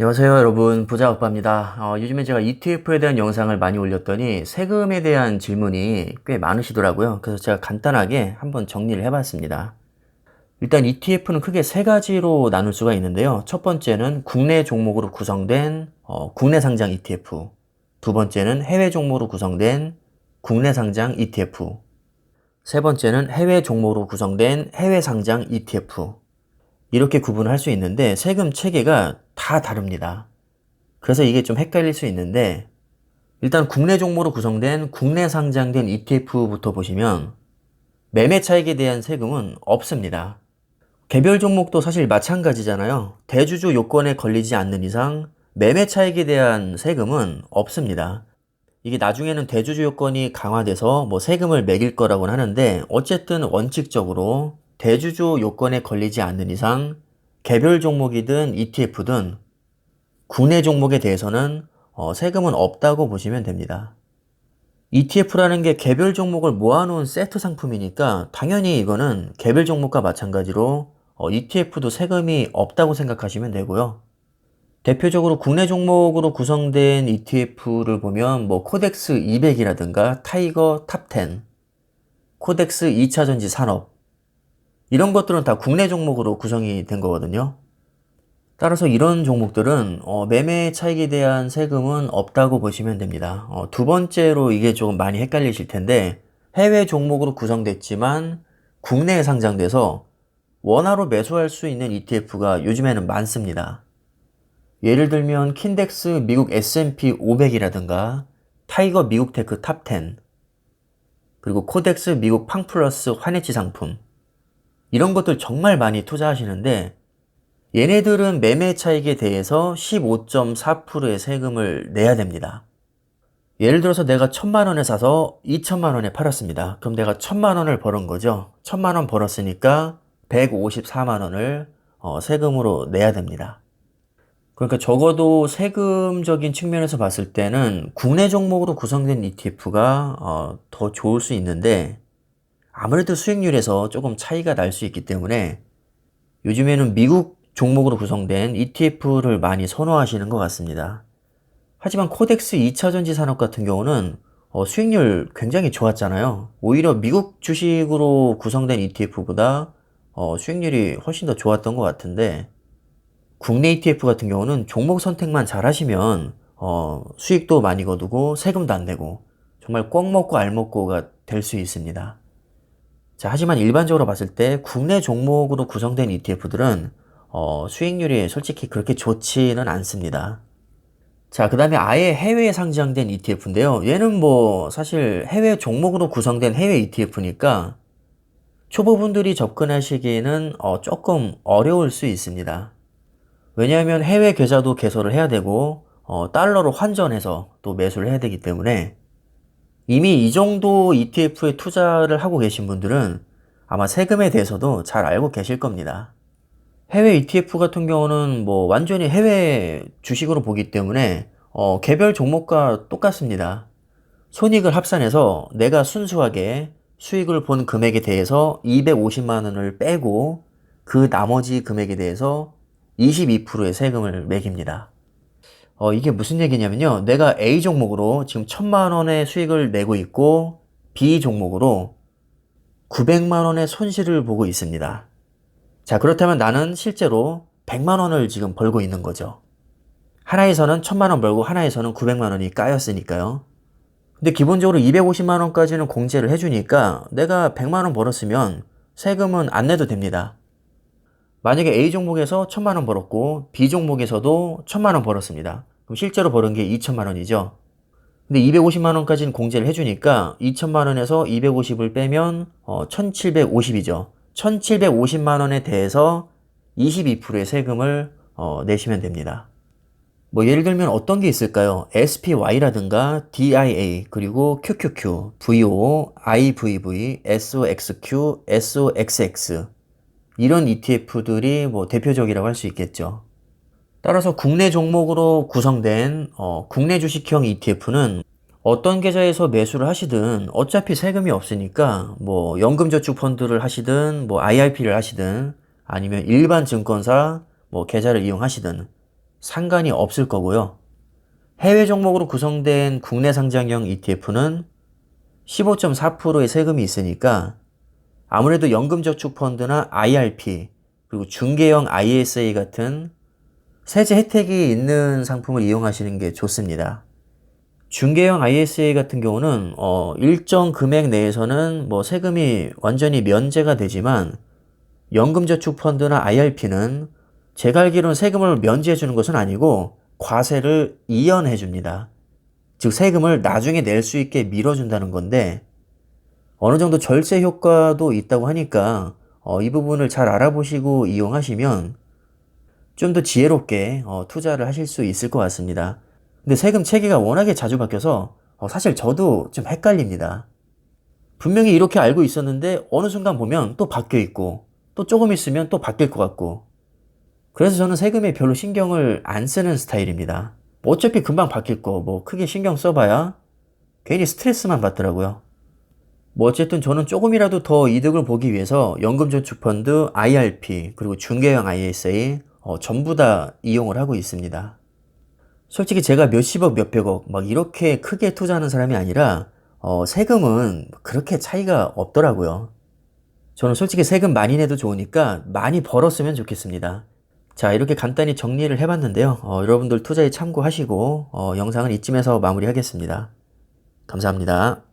안녕하세요 여러분, 부자오빠입니다. 요즘에 제가 ETF에 대한 영상을 많이 올렸더니 세금에 대한 질문이 꽤 많으시더라고요. 그래서 제가 간단하게 한번 정리를 해봤습니다. 일단 ETF는 크게 세 가지로 나눌 수가 있는데요. 첫 번째는 국내 종목으로 구성된 국내 상장 ETF, 두 번째는 해외 종목으로 구성된 국내 상장 ETF, 세 번째는 해외 종목으로 구성된 해외 상장 ETF, 이렇게 구분을 할 수 있는데 세금 체계가 다 다릅니다. 그래서 이게 좀 헷갈릴 수 있는데, 일단 국내 종목으로 구성된 국내 상장된 ETF부터 보시면 매매 차익에 대한 세금은 없습니다. 개별 종목도 사실 마찬가지잖아요. 대주주 요건에 걸리지 않는 이상 매매 차익에 대한 세금은 없습니다. 이게 나중에는 대주주 요건이 강화돼서 뭐 세금을 매길 거라고는 하는데, 어쨌든 원칙적으로 대주주 요건에 걸리지 않는 이상 개별 종목이든 ETF든 국내 종목에 대해서는 세금은 없다고 보시면 됩니다. ETF라는 게 개별 종목을 모아놓은 세트 상품이니까 당연히 이거는 개별 종목과 마찬가지로 ETF도 세금이 없다고 생각하시면 되고요. 대표적으로 국내 종목으로 구성된 ETF를 보면 뭐 코덱스 200이라든가 타이거 탑10, 코덱스 2차전지 산업, 이런 것들은 다 국내 종목으로 구성이 된 거거든요. 따라서 이런 종목들은 매매 차익에 대한 세금은 없다고 보시면 됩니다. 두 번째로 이게 조금 많이 헷갈리실 텐데, 해외 종목으로 구성됐지만 국내에 상장돼서 원화로 매수할 수 있는 ETF가 요즘에는 많습니다. 예를 들면 킨덱스 미국 S&P 500이라든가 타이거 미국 테크 탑10, 그리고 코덱스 미국 팡플러스 환해지 상품, 이런 것들 정말 많이 투자하시는데, 얘네들은 매매 차익에 대해서 15.4%의 세금을 내야 됩니다. 예를 들어서 내가 1,000만원에 사서 2,000만원에 팔았습니다. 그럼 내가 1,000만원을 벌은 거죠. 1,000만원 벌었으니까 154만원을 세금으로 내야 됩니다. 그러니까 적어도 세금적인 측면에서 봤을 때는 국내 종목으로 구성된 ETF가 더 좋을 수 있는데, 아무래도 수익률에서 조금 차이가 날 수 있기 때문에 요즘에는 미국 종목으로 구성된 ETF를 많이 선호하시는 것 같습니다. 하지만 코덱스 2차전지 산업 같은 경우는 수익률 굉장히 좋았잖아요. 오히려 미국 주식으로 구성된 ETF보다 수익률이 훨씬 더 좋았던 것 같은데, 국내 ETF 같은 경우는 종목 선택만 잘 하시면 수익도 많이 거두고 세금도 안 내고 정말 꼭 먹고 알 먹고가 될 수 있습니다. 자, 하지만 일반적으로 봤을 때 국내 종목으로 구성된 ETF들은 수익률이 솔직히 그렇게 좋지는 않습니다. 자, 그 다음에 아예 해외에 상장된 ETF인데요. 얘는 뭐 사실 해외 종목으로 구성된 해외 ETF니까 초보분들이 접근하시기에는 조금 어려울 수 있습니다. 왜냐하면 해외 계좌도 개설을 해야 되고 달러로 환전해서 또 매수를 해야 되기 때문에, 이미 이 정도 ETF에 투자를 하고 계신 분들은 아마 세금에 대해서도 잘 알고 계실 겁니다. 해외 ETF 같은 경우는 뭐 완전히 해외 주식으로 보기 때문에 개별 종목과 똑같습니다. 손익을 합산해서 내가 순수하게 수익을 본 금액에 대해서 250만 원을 빼고 그 나머지 금액에 대해서 22%의 세금을 매깁니다. 이게 무슨 얘기냐면요. 내가 A 종목으로 지금 1,000만 원의 수익을 내고 있고 B 종목으로 900만 원의 손실을 보고 있습니다. 자, 그렇다면 나는 실제로 100만 원을 지금 벌고 있는 거죠. 하나에서는 1,000만 원 벌고 하나에서는 900만 원이 까였으니까요. 근데 기본적으로 250만 원까지는 공제를 해주니까 내가 100만 원 벌었으면 세금은 안 내도 됩니다. 만약에 A 종목에서 1,000만 원 벌었고 B 종목에서도 1,000만 원 벌었습니다. 그럼 실제로 벌은 게 2,000만 원이죠. 근데 250만 원까지는 공제를 해주니까 2,000만 원에서 250을 빼면 1,750이죠. 1,750만 원에 대해서 22%의 세금을 내시면 됩니다. 뭐 예를 들면 어떤 게 있을까요? SPY라든가 DIA, 그리고 QQQ, VO, IVV, SOXQ, SOXX, 이런 ETF들이 뭐 대표적이라고 할 수 있겠죠. 따라서 국내 종목으로 구성된 국내 주식형 ETF는 어떤 계좌에서 매수를 하시든 어차피 세금이 없으니까, 뭐 연금저축 펀드를 하시든 뭐 IRP를 하시든 아니면 일반 증권사 뭐 계좌를 이용하시든 상관이 없을 거고요. 해외 종목으로 구성된 국내 상장형 ETF는 15.4%의 세금이 있으니까 아무래도 연금저축펀드나 IRP, 그리고 중개형 ISA 같은 세제 혜택이 있는 상품을 이용하시는 게 좋습니다. 중개형 ISA 같은 경우는 일정 금액 내에서는 뭐 세금이 완전히 면제가 되지만 연금저축펀드나 IRP는 제가 알기로는 세금을 면제해 주는 것은 아니고 과세를 이연해 줍니다. 즉 세금을 나중에 낼 수 있게 밀어준다는 건데 어느 정도 절세 효과도 있다고 하니까 이 부분을 잘 알아보시고 이용하시면 좀 더 지혜롭게 투자를 하실 수 있을 것 같습니다. 근데 세금 체계가 워낙에 자주 바뀌어서 사실 저도 좀 헷갈립니다. 분명히 이렇게 알고 있었는데 어느 순간 보면 또 바뀌어 있고 또 조금 있으면 또 바뀔 것 같고 그래서 저는 세금에 별로 신경을 안 쓰는 스타일입니다. 뭐 어차피 금방 바뀔 거 뭐 크게 신경 써봐야 괜히 스트레스만 받더라고요. 뭐 어쨌든 저는 조금이라도 더 이득을 보기 위해서 연금저축펀드, IRP, 그리고 중개형 ISA 전부 다 이용을 하고 있습니다. 솔직히 제가 몇십억, 몇백억 막 이렇게 크게 투자하는 사람이 아니라 세금은 그렇게 차이가 없더라고요. 저는 솔직히 세금 많이 내도 좋으니까 많이 벌었으면 좋겠습니다. 자, 이렇게 간단히 정리를 해봤는데요. 여러분들 투자에 참고하시고 영상은 이쯤에서 마무리하겠습니다. 감사합니다.